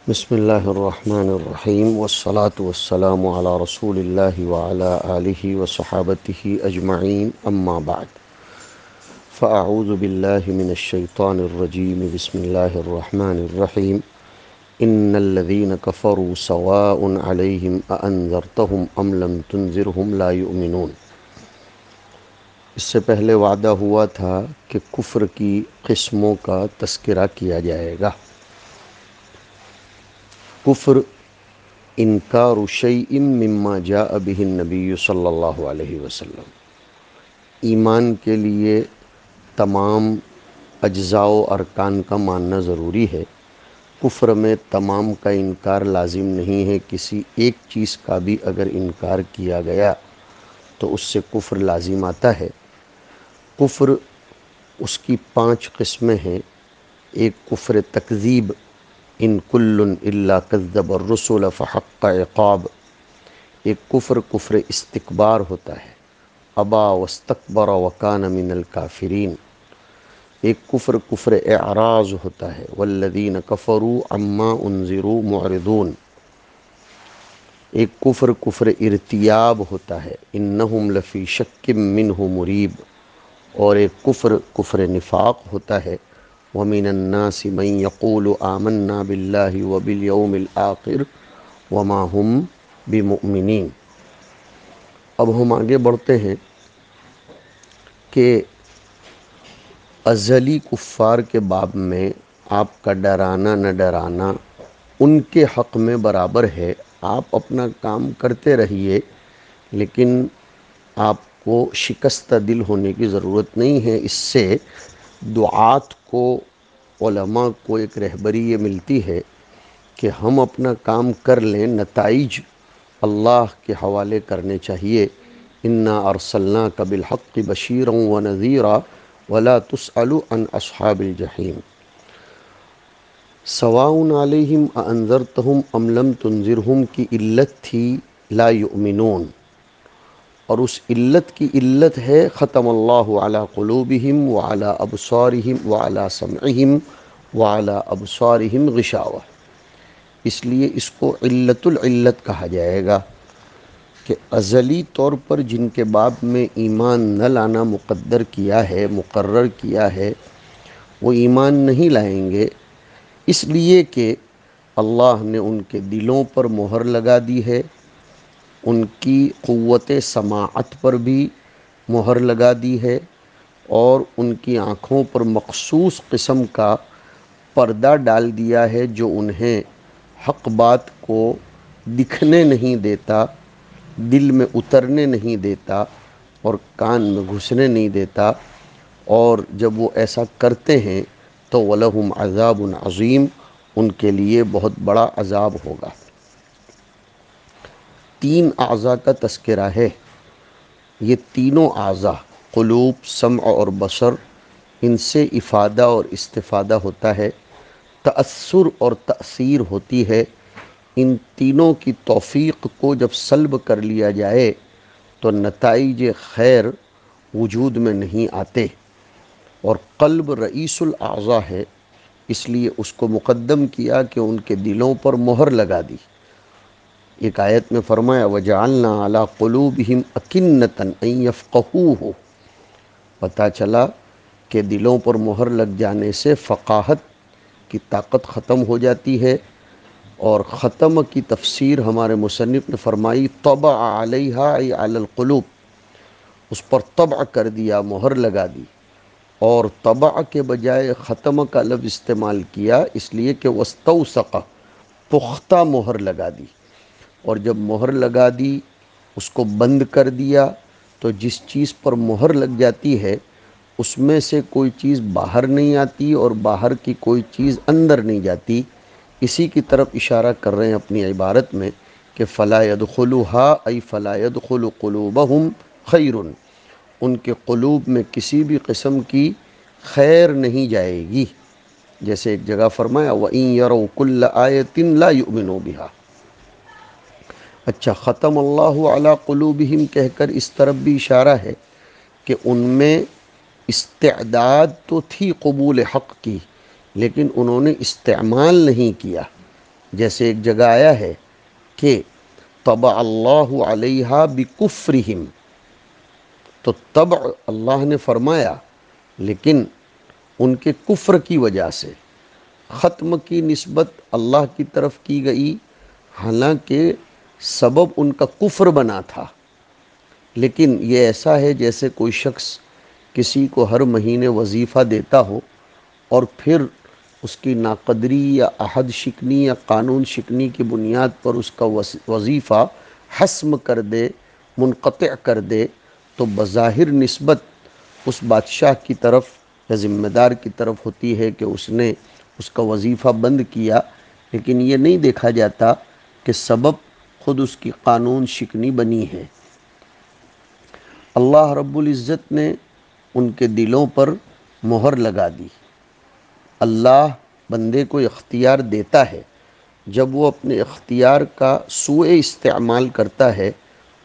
بسم اللہ الرحمن الرحیم والصلاة والسلام علی رسول اللہ وعلی آلہ وصحابتہ اجمعین اما بعد فاعوذ باللہ من الشیطان الرجیم بسم اللہ الرحمن الرحیم ان الذین کفروا سواء علیہم اانذرتہم ام لم تنذرہم لا یؤمنون۔ اس سے پہلے وعدہ ہوا تھا کہ کفر کی قسموں کا تذکرہ کیا جائے گا۔ کفر انکار شیء مما جاء به النبی صلی اللہ علیہ وسلم۔ ایمان کے لیے تمام اجزاء و ارکان کا ماننا ضروری ہے۔ کفر میں تمام کا انکار لازم نہیں ہے، کسی ایک چیز کا بھی اگر انکار کیا گیا تو اس سے کفر لازم آتا ہے۔ کفر اس کی 5 قسمیں ہیں۔ ایک کفر تکذیب، ان کل الا کذب الرسل فحق عقاب۔ ایک کفر استکبار ہوتا ہے، ابا واستکبر وکان من الکافرین۔ ایک کفر اعراض ہوتا ہے، والذین کفروا عما انذروا معرضون۔ ایک کفر ارتیاب ہوتا ہے، انہم لفی شک منہ مریب۔ اور ایک کفر نفاق ہوتا ہے، وَمِنَ النَّاسِ مَن يَقُولُ آمَنَّا بِاللَّهِ وَبِالْيَوْمِ الْآخِرِ وَمَا هُمْ بِمُؤْمِنِينَ۔ اب ہم آگے بڑھتے ہیں کہ ازلی کفار کے باب میں آپ کا ڈرانا نہ ڈرانا ان کے حق میں برابر ہے۔ آپ اپنا کام کرتے رہیے، لیکن آپ کو شکستہ دل ہونے کی ضرورت نہیں ہے۔ اس سے دعات کو، علماء کو ایک رہبری یہ ملتی ہے کہ ہم اپنا کام کر لیں، نتائج اللہ کے حوالے کرنے چاہیے۔ انا ارسلناک بالحق بشیرا ونذیرا ولا تسأل عن اصحاب الجحیم۔ سواء علیہم اانذرتہم ام لم تنذرہم کی علت تھی لا یؤمنون، اور اس علت کی علت ہے ختم اللہ علی قلوبہم وعلی ابصارہم وعلی سمعہم وعلی ابصارہم غشاوہ۔ اس لیے اس کو علت العلت کہا جائے گا کہ ازلی طور پر جن کے باب میں ایمان نہ لانا مقدر کیا ہے، مقرر کیا ہے، وہ ایمان نہیں لائیں گے، اس لیے کہ اللہ نے ان کے دلوں پر مہر لگا دی ہے، ان کی قوت سماعت پر بھی مہر لگا دی ہے، اور ان کی آنکھوں پر مخصوص قسم کا پردہ ڈال دیا ہے جو انہیں حق بات کو دکھنے نہیں دیتا، دل میں اترنے نہیں دیتا اور کان میں گھسنے نہیں دیتا۔ اور جب وہ ایسا کرتے ہیں تو وَلَهُمْ عَذَابٌ عَظِيمٌ، ان کے لیے بہت بڑا عذاب ہوگا۔ 3 اعضاء کا تذکرہ ہے۔ یہ تینوں اعضاء قلوب، سمع اور بصر، ان سے افادہ اور استفادہ ہوتا ہے، تأثر اور تأثیر ہوتی ہے۔ ان تینوں کی توفیق کو جب سلب کر لیا جائے تو نتائج خیر وجود میں نہیں آتے۔ اور قلب رئیس الاعضاء ہے، اس لیے اس کو مقدم کیا کہ ان کے دلوں پر مہر لگا دی۔ ایک آیت میں فرمایا وَجَعَلْنَا عَلَىٰ قُلُوبِهِمْ أَكِنَّةً أَن يَفْقَهُوهُ۔ پتہ چلا کہ دلوں پر مہر لگ جانے سے فقاہت کی طاقت ختم ہو جاتی ہے، اور ختم کی تفسیر ہمارے مصنف نے فرمائی طبع علیہا ای علی القلوب، اس پر طبع کر دیا، مہر لگا دی۔ اور طبع کے بجائے ختم کا لفظ استعمال کیا اس لیے کہ واستوثق، پختہ مہر لگا دی۔ اور جب مہر لگا دی، اس کو بند کر دیا، تو جس چیز پر مہر لگ جاتی ہے اس میں سے کوئی چیز باہر نہیں آتی اور باہر کی کوئی چیز اندر نہیں جاتی۔ اسی کی طرف اشارہ کر رہے ہیں اپنی عبارت میں کہ فلا يدخلها ای فلا يدخل قلوبهم خیر، ان کے قلوب میں کسی بھی قسم کی خیر نہیں جائے گی۔ جیسے ایک جگہ فرمایا وَإِن يَرَوْا كُلَّ آیَةٍ لَا يُؤْمِنُوا بِهَا۔ اچھا، ختم اللہ علی قلوبہم کہہ کر اس طرف بھی اشارہ ہے کہ ان میں استعداد تو تھی قبول حق کی، لیکن انہوں نے استعمال نہیں کیا۔ جیسے ایک جگہ آیا ہے کہ طبع اللہ علیہا بکفرہم، تو طبع اللہ نے فرمایا لیکن ان کے کفر کی وجہ سے ختم کی نسبت اللہ کی طرف کی گئی، حالانکہ سبب ان کا کفر بنا تھا۔ لیکن یہ ایسا ہے جیسے کوئی شخص کسی کو ہر مہینے وظیفہ دیتا ہو اور پھر اس کی ناقدری یا عہد شکنی یا قانون شکنی کی بنیاد پر اس کا وظیفہ حسم کر دے، منقطع کر دے، تو بظاہر نسبت اس بادشاہ کی طرف یا ذمہ دار کی طرف ہوتی ہے کہ اس نے اس کا وظیفہ بند کیا، لیکن یہ نہیں دیکھا جاتا کہ سبب خود اس کی قانون شکنی بنی ہے۔ اللہ رب العزت نے ان کے دلوں پر مہر لگا دی۔ اللہ بندے کو اختیار دیتا ہے، جب وہ اپنے اختیار کا سوء استعمال کرتا ہے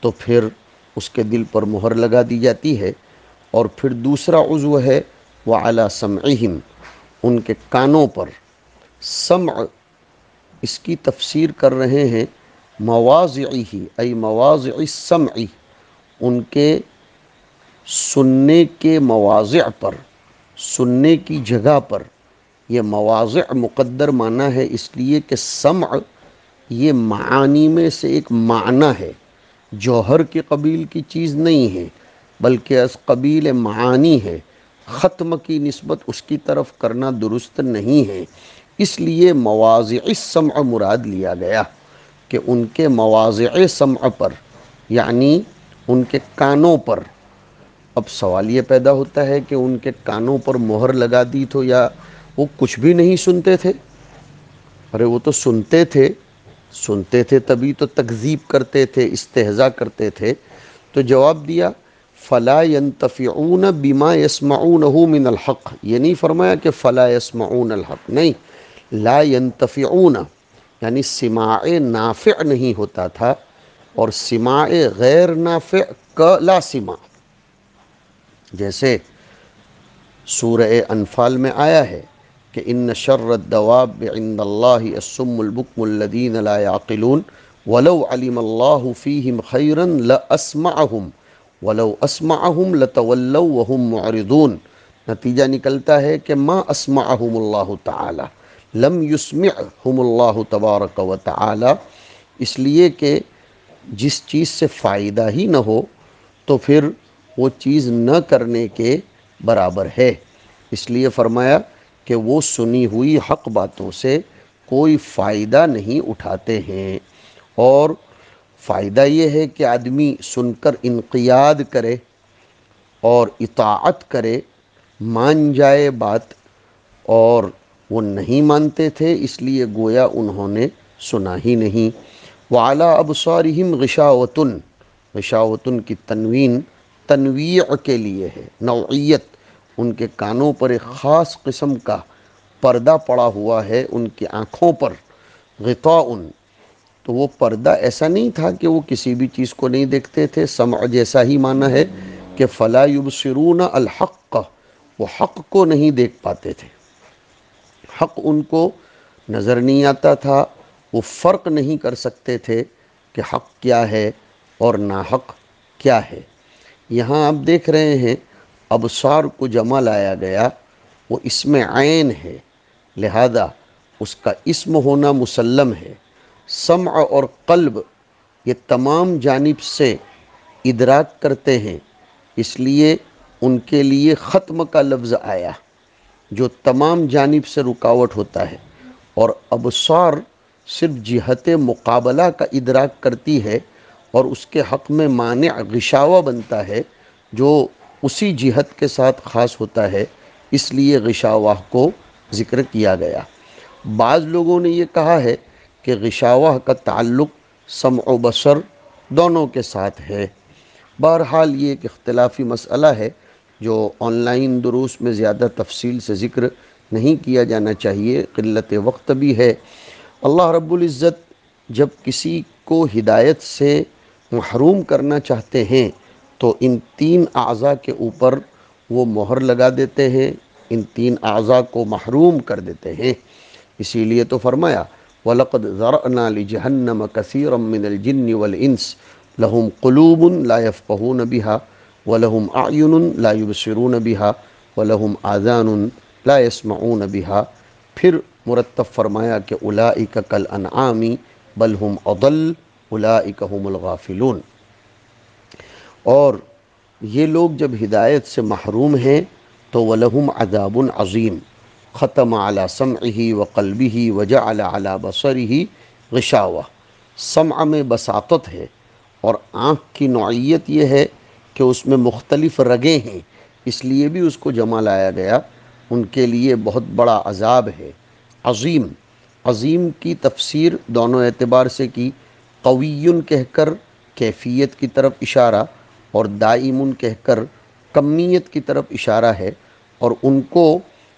تو پھر اس کے دل پر مہر لگا دی جاتی ہے۔ اور پھر دوسرا عضو ہے وَعَلَى سَمْعِهِمْ، ان کے کانوں پر۔ سمع اس کی تفسیر کر رہے ہیں مواضعہ ای مواضع السمع، ان کے سننے کے مواضع پر، سننے کی جگہ پر۔ یہ مواضع مقدر معنی ہے اس لیے کہ سمع یہ معانی میں سے ایک معنی ہے، جوہر کے قبیل کی چیز نہیں ہے بلکہ از قبیل معانی ہے۔ ختم کی نسبت اس کی طرف کرنا درست نہیں ہے، اس لیے مواضع السمع مراد لیا گیا کہ ان کے مواضع سمع پر، یعنی ان کے کانوں پر۔ اب سوال یہ پیدا ہوتا ہے کہ ان کے کانوں پر مہر لگا دی تو یا وہ کچھ بھی نہیں سنتے تھے؟ ارے وہ تو سنتے تھے تبھی تو تکذیب کرتے تھے، استہزاء کرتے تھے۔ تو جواب دیا فَلَا يَنْتَفِعُونَ بِمَا يَسْمَعُونَهُ مِنَ الْحَقِّ، یہ نہیں فرمایا کہ فَلَا يَسْمَعُونَ الْحَقِّ، نہیں، لا ينتفعون یعنی سماع نافع نہیں ہوتا تھا، اور سماع غیر نافع کا لا سماع۔ جیسے سورہ انفال میں آیا ہے کہ ان شر الدواب عند اللہ الصم البکم الذین لا يعقلون ولو علم اللہ فیہم خیرا لاسمعہم ولو اسمعہم لتولوا وہم معرضون۔ نتیجہ نکلتا ہے کہ ما اسمعہم اللہ تعالی، لم یسمعہم اللہ تبارک و تعالی، اس لیے کہ جس چیز سے فائدہ ہی نہ ہو تو پھر وہ چیز نہ کرنے کے برابر ہے۔ اس لیے فرمایا کہ وہ سنی ہوئی حق باتوں سے کوئی فائدہ نہیں اٹھاتے ہیں، اور فائدہ یہ ہے کہ آدمی سن کر انقیاد کرے اور اطاعت کرے، مان جائے بات، اور وہ نہیں مانتے تھے اس لیے گویا انہوں نے سنا ہی نہیں۔ وَعَلَىٰ أَبْصَارِهِمْ غِشَاوَةٌ، غشاوتن کی تنوین تنویع کے لیے ہے، نوعیت۔ ان کے کانوں پر ایک خاص قسم کا پردہ پڑا ہوا ہے، ان کی آنکھوں پر غطاء، تو وہ پردہ ایسا نہیں تھا کہ وہ کسی بھی چیز کو نہیں دیکھتے تھے۔ سمع جیسا ہی معنی ہے کہ فلا یبصرون الحق، وہ حق کو نہیں دیکھ پاتے تھے، حق ان کو نظر نہیں آتا تھا، وہ فرق نہیں کر سکتے تھے کہ حق کیا ہے اور ناحق کیا ہے۔ یہاں آپ دیکھ رہے ہیں ابصار کو جمع لایا گیا، وہ اسم عین ہے، لہذا اس کا اسم ہونا مسلم ہے۔ سمع اور قلب یہ تمام جانب سے ادراک کرتے ہیں، اس لیے ان کے لیے ختم کا لفظ آیا جو تمام جانب سے رکاوٹ ہوتا ہے، اور ابصار صرف جہت مقابلہ کا ادراک کرتی ہے، اور اس کے حق میں مانع غشاوہ بنتا ہے جو اسی جہت کے ساتھ خاص ہوتا ہے، اس لیے غشاوہ کو ذکر کیا گیا۔ بعض لوگوں نے یہ کہا ہے کہ غشاوہ کا تعلق سمع و بصر دونوں کے ساتھ ہے۔ بہرحال یہ ایک اختلافی مسئلہ ہے جو آن لائن دروس میں زیادہ تفصیل سے ذکر نہیں کیا جانا چاہیے، قلت وقت بھی ہے۔ اللہ رب العزت جب کسی کو ہدایت سے محروم کرنا چاہتے ہیں تو ان تین اعضاء کے اوپر وہ مہر لگا دیتے ہیں، ان تین اعضاء کو محروم کر دیتے ہیں۔ اسی لیے تو فرمایا وَلَقَدْ ذَرَأْنَا لِجَهَنَّمَ كَثِيرًا مِّنَ الْجِنِّ وَالْإِنسِ لَهُمْ قُلُوبٌ لَا يَفْقَهُونَ بِهَا وَلَهُمْ أَعْيُنٌ لَا يُبْصِرُونَ بِهَا وَلَهُمْ آذَانٌ لَا يَسْمَعُونَ بِهَا۔ پھر مرتب فرمایا کہ اولئک کالانعام بل ہم اضل اولئک هم الغافلون۔ اور یہ لوگ جب ہدایت سے محروم ہیں تو وَلَهُمْ عَذَابٌ عَظِيمٌ ختم علی سمعہ وقلبہ وجعل علی بصرہ غشاوہ۔ سمع میں بساطت ہے اور آنکھ کی نوعیت یہ ہے کہ اس میں مختلف رگیں ہیں، اس لیے بھی اس کو جمع لایا گیا، ان کے لیے بہت بڑا عذاب ہے۔ عظیم، عظیم کی تفسیر دونوں اعتبار سے کی، قوی کہہ کر کیفیت کی طرف اشارہ اور دائم کہہ کر کمیت کی طرف اشارہ ہے، اور ان کو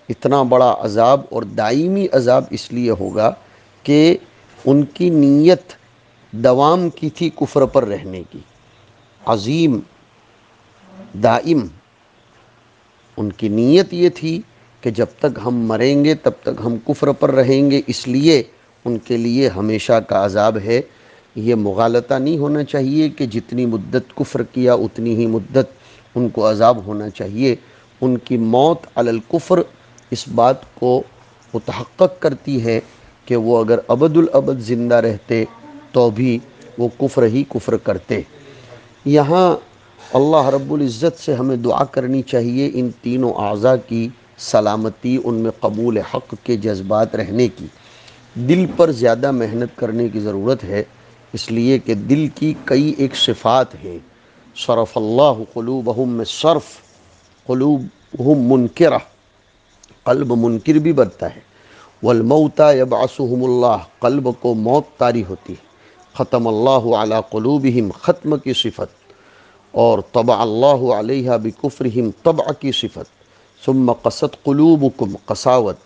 اتنا بڑا عذاب اور دائمی عذاب اس لیے ہوگا کہ ان کی نیت دوام کی تھی کفر پر رہنے کی۔ عظیم، دائم، ان کی نیت یہ تھی کہ جب تک ہم مریں گے تب تک ہم کفر پر رہیں گے، اس لیے ان کے لیے ہمیشہ کا عذاب ہے۔ یہ مغالطہ نہیں ہونا چاہیے کہ جتنی مدت کفر کیا اتنی ہی مدت ان کو عذاب ہونا چاہیے۔ ان کی موت علی الکفر اس بات کو متحقق کرتی ہے کہ وہ اگر ابد الابد زندہ رہتے تو بھی وہ کفر ہی کفر کرتے۔ یہاں اللہ رب العزت سے ہمیں دعا کرنی چاہیے ان تینوں اعضاء کی سلامتی، ان میں قبول حق کے جذبات رہنے کی۔ دل پر زیادہ محنت کرنے کی ضرورت ہے، اس لیے کہ دل کی کئی ایک صفات ہیں۔ صرف اللہ قلوبہم میں صرف، قلوبہم منکرہ، قلب منکر بھی بنتا ہے۔ والموتى یبعثہم اللہ، قلب کو موت طاری ہوتی ہے۔ ختم اللہ علی قلوبہم، ختم کی صفت، اور طبع اللہ علیہا بکفرہم، طبع کی صفت۔ ثم قست قلوبکم، قساوت،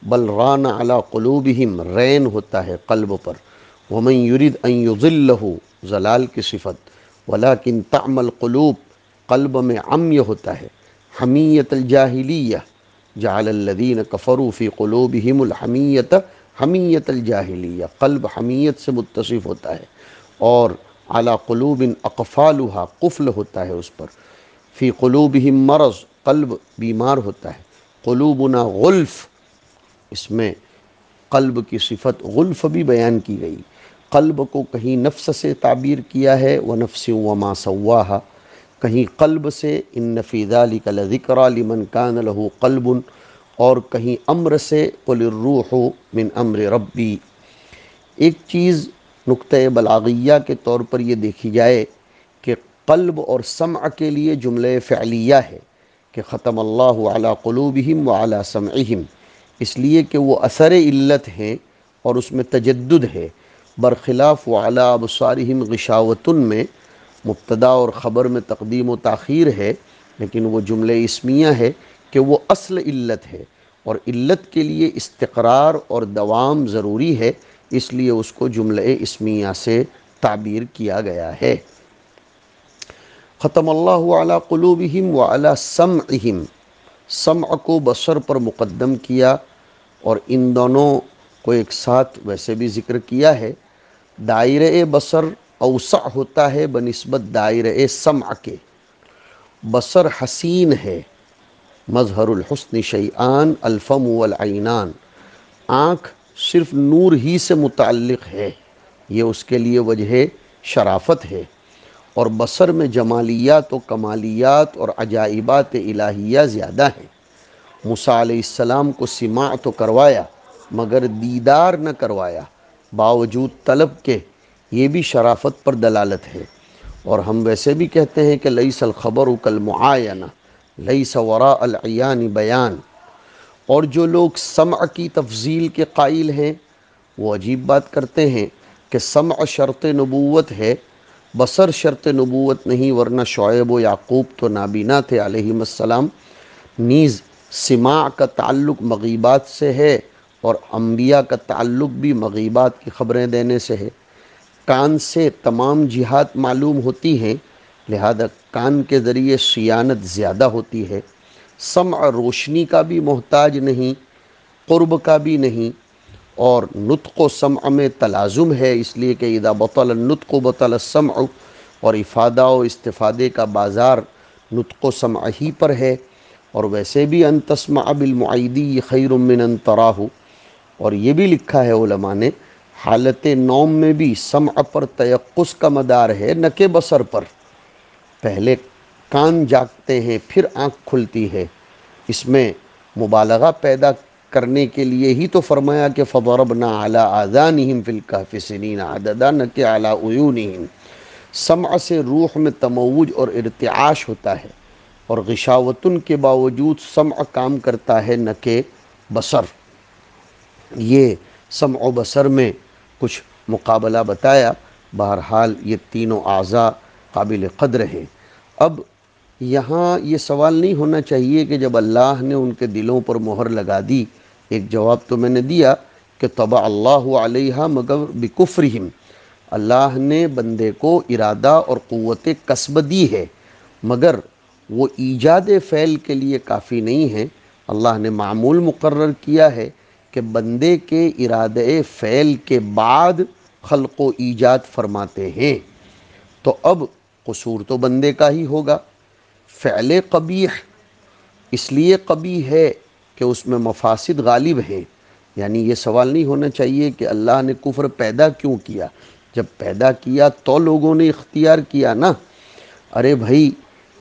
بل ران علی قلوبہم، رین ہوتا ہے قلب پر۔ ومن یرید ان یضلہ، ضلال کی صفت۔ ولکن تعمی القلوب، قلب میں عمی ہوتا ہے۔ حمیت الجاہلیہ، جعل الذین کفروا فی قلوبہم الحمیۃ حمیت الجاہلیہ، قلب حمیت سے متصف ہوتا ہے۔ اور علی قلوب اقفالها، قفل ہوتا ہے اس پر۔ فی قلوبہم مرض، قلب بیمار ہوتا ہے۔ قلوبنا غلف، اس میں قلب کی صفت غلف بھی بیان کی گئی۔ قلب کو کہیں نفس سے تعبیر کیا ہے، وَنَفْسٍ وَمَا سَوَّاهَا، کہیں قلب سے إِنَّ فِي ذَلِكَ لَذِكْرَىٰ لِمَنْ كَانَ لَهُ قَلْبٌ، اور کہیں امر سے قُلِ الرُّوحُ مِنْ أَمْرِ رَبِّي۔ ایک چیز نقطۂ بلاغیہ کے طور پر یہ دیکھی جائے کہ قلب اور سمع کے لیے جملہ فعلیہ ہے کہ ختم اللہ علی قلوبہم وعلی سمعہم، اس لیے کہ وہ اثر علت ہیں اور اس میں تجدد ہے، برخلاف وعلی ابصارہم غشاوۃ میں مبتدا اور خبر میں تقدیم و تاخیر ہے، لیکن وہ جملہ اسمیہ ہے کہ وہ اصل علت ہے، اور علت کے لیے استقرار اور دوام ضروری ہے، اس لیے اس کو جملہ اسمیہ سے تعبیر کیا گیا ہے۔ ختم اللہ علی قلوبہم وعلی سمعہم، سمع کو بصر پر مقدم کیا، اور ان دونوں کو ایک ساتھ ویسے بھی ذکر کیا ہے۔ دائرہ بصر اوسع ہوتا ہے بنسبت دائرہ سمع کے۔ بصر حسین ہے، مظہر الحسن شیئان الفم والعینان، آنکھ صرف نور ہی سے متعلق ہے، یہ اس کے لیے وجہ شرافت ہے، اور بصر میں جمالیات و کمالیات اور عجائبات الہیہ زیادہ ہیں۔ موسیٰ علیہ السلام کو سماع تو کروایا مگر دیدار نہ کروایا، باوجود طلب کے، یہ بھی شرافت پر دلالت ہے۔ اور ہم ویسے بھی کہتے ہیں کہ لیس الخبر کالمعاینہ، لیس وراء العیان بیان۔ اور جو لوگ سمع کی تفضیل کے قائل ہیں وہ عجیب بات کرتے ہیں کہ سمع شرط نبوت ہے، بصر شرط نبوت نہیں، ورنہ شعیب و یعقوب تو نابینا تھے علیہم السلام۔ نیز سماع کا تعلق مغیبات سے ہے، اور انبیاء کا تعلق بھی مغیبات کی خبریں دینے سے ہے۔ کان سے تمام جہات معلوم ہوتی ہیں، لہذا کان کے ذریعے صیانت زیادہ ہوتی ہے۔ سمع روشنی کا بھی محتاج نہیں، قرب کا بھی نہیں، اور نطق و سمع میں تلازم ہے، اس لیے کہ اذا بطل النطق بطل السمع، اور افادہ و استفادے کا بازار نطق و سمع ہی پر ہے۔ اور ویسے بھی ان تسمع بالمعیدی خیر من ان تراہ، اور یہ بھی لکھا ہے علماء نے، حالت نوم میں بھی سمع پر تیقظ کا مدار ہے نہ کہ بصر پر۔ پہلے کان جاگتے ہیں پھر آنکھ کھلتی ہے، اس میں مبالغہ پیدا کرنے کے لیے ہی تو فرمایا کہ فضربنا علی آذانہم فی الکہف سنین عددا، نہ کہ علی عیونہم۔ سمع سے روح میں تموج اور ارتعاش ہوتا ہے، اور غشاوتن کے باوجود سمع کام کرتا ہے نہ کہ بصر۔ یہ سمع و بصر میں کچھ مقابلہ بتایا۔ بہرحال یہ تینوں اعضاء قابل قدر ہیں۔ اب یہاں یہ سوال نہیں ہونا چاہیے کہ جب اللہ نے ان کے دلوں پر مہر لگا دی، ایک جواب تو میں نے دیا کہ طبع اللہ علیہا مگر بکفرہم، اللہ نے بندے کو ارادہ اور قوت کسب دی ہے، مگر وہ ایجاد فعل کے لیے کافی نہیں ہے۔ اللہ نے معمول مقرر کیا ہے کہ بندے کے ارادہ فعل کے بعد خلق و ایجاد فرماتے ہیں، تو اب قصور تو بندے کا ہی ہوگا۔ فعل قبیح اس لیے قبیح ہے کہ اس میں مفاسد غالب ہیں، یعنی یہ سوال نہیں ہونا چاہیے کہ اللہ نے کفر پیدا کیوں کیا، جب پیدا کیا تو لوگوں نے اختیار کیا نا۔ ارے بھائی،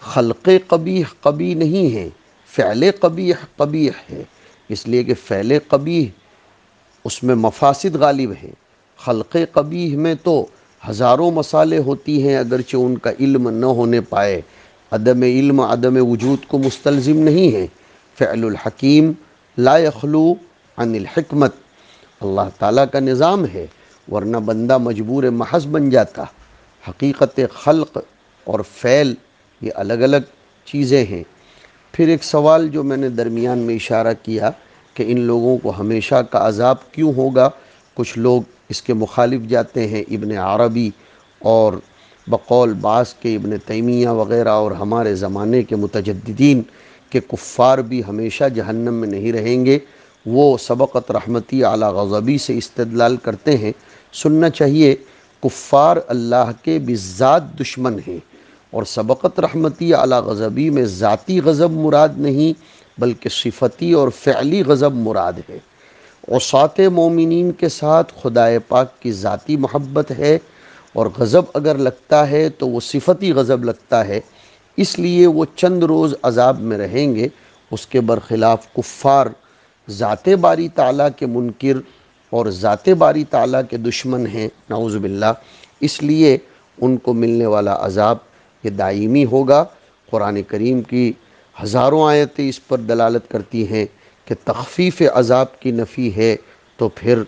خلق قبیح قبیح نہیں ہے، فعل قبیح قبیح ہے، اس لیے کہ فعل قبیح اس میں مفاسد غالب ہیں۔ خلق قبیح میں تو ہزاروں مصالح ہوتی ہیں، اگرچہ ان کا علم نہ ہونے پائے۔ عدم علم عدم وجود کو مستلزم نہیں ہے۔ فعل الحکیم لا یخلو عن الحکمت، اللہ تعالیٰ کا نظام ہے، ورنہ بندہ مجبور محض بن جاتا۔ حقیقت خلق اور فعل یہ الگ الگ چیزیں ہیں۔ پھر ایک سوال جو میں نے درمیان میں اشارہ کیا کہ ان لوگوں کو ہمیشہ کا عذاب کیوں ہوگا؟ کچھ لوگ اس کے مخالف جاتے ہیں، ابن عربی اور بقول بعض کے ابن تیمیہ وغیرہ اور ہمارے زمانے کے متجددین کہ کفار بھی ہمیشہ جہنم میں نہیں رہیں گے۔ وہ سبقت رحمتی علی غضبی سے استدلال کرتے ہیں۔ سننا چاہیے، کفار اللہ کے بذات دشمن ہیں، اور سبقت رحمتی علی غضبی میں ذاتی غضب مراد نہیں بلکہ صفتی اور فعلی غضب مراد ہے۔ عصات مومنین کے ساتھ خدائے پاک کی ذاتی محبت ہے، اور غضب اگر لگتا ہے تو وہ صفتی غضب لگتا ہے، اس لیے وہ چند روز عذاب میں رہیں گے۔ اس کے برخلاف کفار ذات باری تعالیٰ کے منکر اور ذات باری تعالیٰ کے دشمن ہیں، نعوذ باللہ، اس لیے ان کو ملنے والا عذاب یہ دائمی ہوگا۔ قرآن کریم کی ہزاروں آیتیں اس پر دلالت کرتی ہیں کہ تخفیف عذاب کی نفی ہے، تو پھر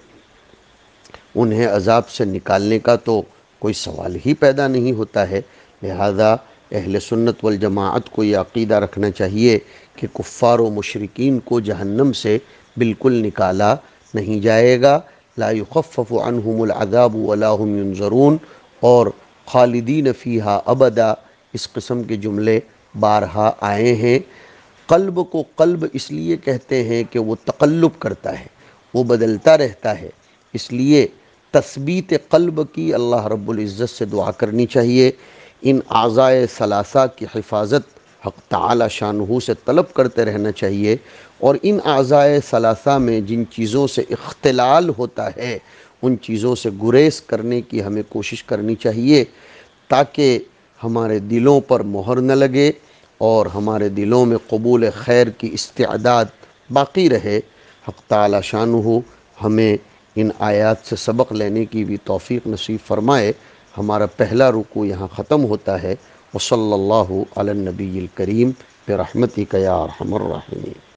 انہیں عذاب سے نکالنے کا تو کوئی سوال ہی پیدا نہیں ہوتا ہے۔ لہذا اہل سنت والجماعت کو یہ عقیدہ رکھنا چاہیے کہ کفار و مشرکین کو جہنم سے بالکل نکالا نہیں جائے گا۔ لا یخفف عنہم العذاب ولا هم ینظرون، اور خالدین فیہا ابدا، اس قسم کے جملے بارہا آئے ہیں۔ قلب کو قلب اس لیے کہتے ہیں کہ وہ تقلب کرتا ہے، وہ بدلتا رہتا ہے، اس لیے تثبیت قلب کی اللہ رب العزت سے دعا کرنی چاہیے۔ ان اعضائے ثلاثہ کی حفاظت حق تعالی شانہ سے طلب کرتے رہنا چاہیے، اور ان اعضائے ثلاثہ میں جن چیزوں سے اختلال ہوتا ہے ان چیزوں سے گریز کرنے کی ہمیں کوشش کرنی چاہیے، تاکہ ہمارے دلوں پر مہر نہ لگے اور ہمارے دلوں میں قبول خیر کی استعداد باقی رہے۔ حق تعالی شانہ ہمیں ان آیات سے سبق لینے کی بھی توفیق نصیب فرمائے۔ ہمارا پہلا رکوع یہاں ختم ہوتا ہے۔ وصلی اللہ علی النبی الکریم برحمتک یا ارحم الراحمین۔